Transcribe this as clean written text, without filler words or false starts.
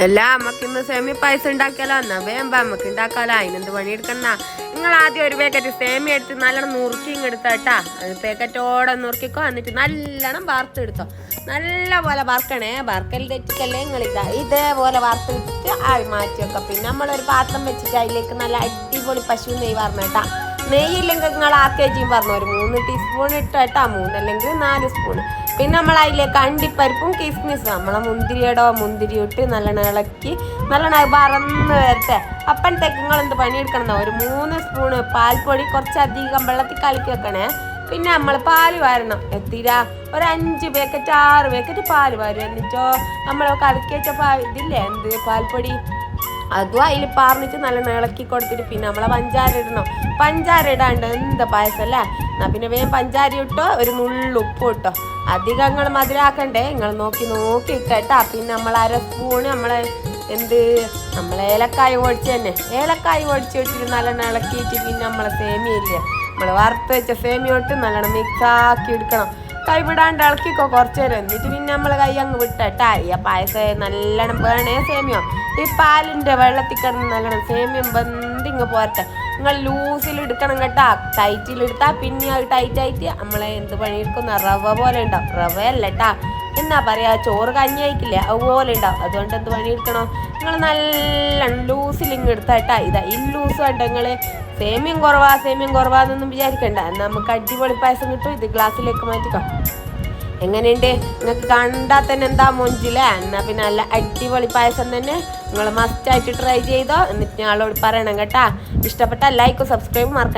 അല്ല നമ്മക്ക് ഇന്ന് സേമിയ പായസം ഉണ്ടാക്കിയാലോ എന്നാ വേമ്പ നമ്മക്ക് ഉണ്ടാക്കാലോ. അതിനെന്ത് പണിയെടുക്കണ്ട. നിങ്ങൾ ആദ്യം ഒരു പാക്കറ്റ് സേമിയ എടുത്ത് നല്ലോണം നുറുക്കി എടുത്താട്ടാ. പാക്കറ്റോടെ നുറുക്കിക്കോ. എന്നിട്ട് നല്ലോണം വറുത്തെടുത്തോ. നല്ല പോലെ വറുക്കണേ. വറുക്കൽ തെറ്റിക്കല്ലേ നിങ്ങൾ ഇതേപോലെ വറുത്തെടുത്തിട്ട് ആയി മാറ്റി വെക്കാം. പിന്നെ നമ്മളൊരു പാത്രം വെച്ചിട്ട് അതിലേക്ക് നല്ല അടിപൊളി പശു നെയ്യ് പറഞ്ഞേട്ടാ. നെയ്യില്ലെങ്കിൽ നിങ്ങൾ 1/2 kg പറഞ്ഞു. ഒരു 3 ടീസ്പൂൺ ഇട്ടാ. 3 അല്ലെങ്കിൽ 4 സ്പൂൺ. പിന്നെ നമ്മൾ അതിലേക്ക് അണ്ടിപ്പരിപ്പും കിസ്മിസും നമ്മളെ മുന്തിരി ഇട്ട് നല്ലോണം ഇളക്കി നല്ലോണം പറന്ന് വരട്ടെ. അപ്പോഴത്തേക്ക് നിങ്ങൾ എന്ത് പണിയെടുക്കണം, ഒരു 3 സ്പൂണ് പാൽപ്പൊടി കുറച്ചധികം വെള്ളത്തിൽ കലക്കി വെക്കണേ. പിന്നെ നമ്മൾ പാല് വാരണം. എത്തിരാ ഒരു 5 പാക്കറ്റ് 6 പാക്കറ്റ് പാല് വാരും. എന്നിട്ടോ നമ്മൾ കലക്കി വെച്ച ഇതില്ലേ എന്ത് പാൽപ്പൊടി അതും അതിൽ പറഞ്ഞിട്ട് നല്ലോണം ഇളക്കി കൊടുത്തിട്ട് പിന്നെ നമ്മളെ പഞ്ചാര ഇടണം. പഞ്ചാര ഇടാണ്ട് എന്താ പായസം അല്ലേ. എന്നാ പിന്നെ വേഗം പഞ്ചാര ഇട്ടോ, ഒരു നുള്ളുപ്പ് ഇട്ടോ. അധികം നിങ്ങൾ മധുരാക്കണ്ടേ. നിങ്ങൾ നോക്കി ഇട്ടേട്ടാ. പിന്നെ നമ്മൾ 1/2 സ്പൂണ് നമ്മളെ ഏലക്കായ പൊടിച്ച് തന്നെ ഏലക്കായ പൊടിച്ചിട്ട് നല്ലോണം ഇളക്കിയിട്ട് പിന്നെ നമ്മളെ സേമിയ ഇല്ലേ, നമ്മൾ വറുത്ത് വെച്ച സേമിയ ഇട്ട് നല്ലോണം മിക്സാക്കി എടുക്കണം. കൈ വിടാണ്ട് ഇളക്കിക്കോ കുറച്ച് നേരം. എന്നിട്ട് പിന്നെ നമ്മൾ കൈ അങ്ങ് വിട്ടേട്ടാ. ഈ പായസം നല്ലോണം വേണേ സേമിയോ. ഈ പാലിൻ്റെ വെള്ളത്തിൽ കിടന്ന് നല്ലോണം സേമിയം ബന്ധിങ്ങ് പോരട്ടെ. നിങ്ങൾ ലൂസിൽ എടുക്കണം കേട്ടാ. ടൈറ്റിലെടുത്താൽ പിന്നെ അത് ടൈറ്റായിട്ട് നമ്മളെ എന്ത് പണിയെടുക്കുന്ന റവ പോലെ ഉണ്ടാവും. റവയല്ല കേട്ടാ, എന്നാ പറയാ ചോറ് കഞ്ഞി അയക്കില്ലേ അതുപോലെ ഉണ്ടാവും. അതുകൊണ്ട് എന്ത് പണിയെടുക്കണോ, നിങ്ങൾ നല്ല ലൂസിലിങ്ങ് എടുത്താട്ടാ. ഈ ലൂസ് വേണ്ട. നിങ്ങൾ സേമിയം കുറവാന്നൊന്നും വിചാരിക്കണ്ട. നമുക്ക് അടിപൊളി പായസം കിട്ടും. ഇത് ഗ്ലാസ്സിലേക്ക് മാറ്റിക്കോ. എങ്ങനെയുണ്ട് നിങ്ങൾക്ക് കണ്ടാൽ തന്നെ എന്താ മൊഞ്ചില്ലേ. എന്നാൽ പിന്നെ നല്ല അടിപൊളി പായസം തന്നെ. നിങ്ങൾ മസ്റ്റായിട്ട് ട്രൈ ചെയ്തോ. എന്നിട്ട് ഞങ്ങളോട് പറയണം കേട്ടാ. ഇഷ്ടപ്പെട്ടാൽ ലൈക്കും സബ്സ്ക്രൈബും മറക്കണ്ട.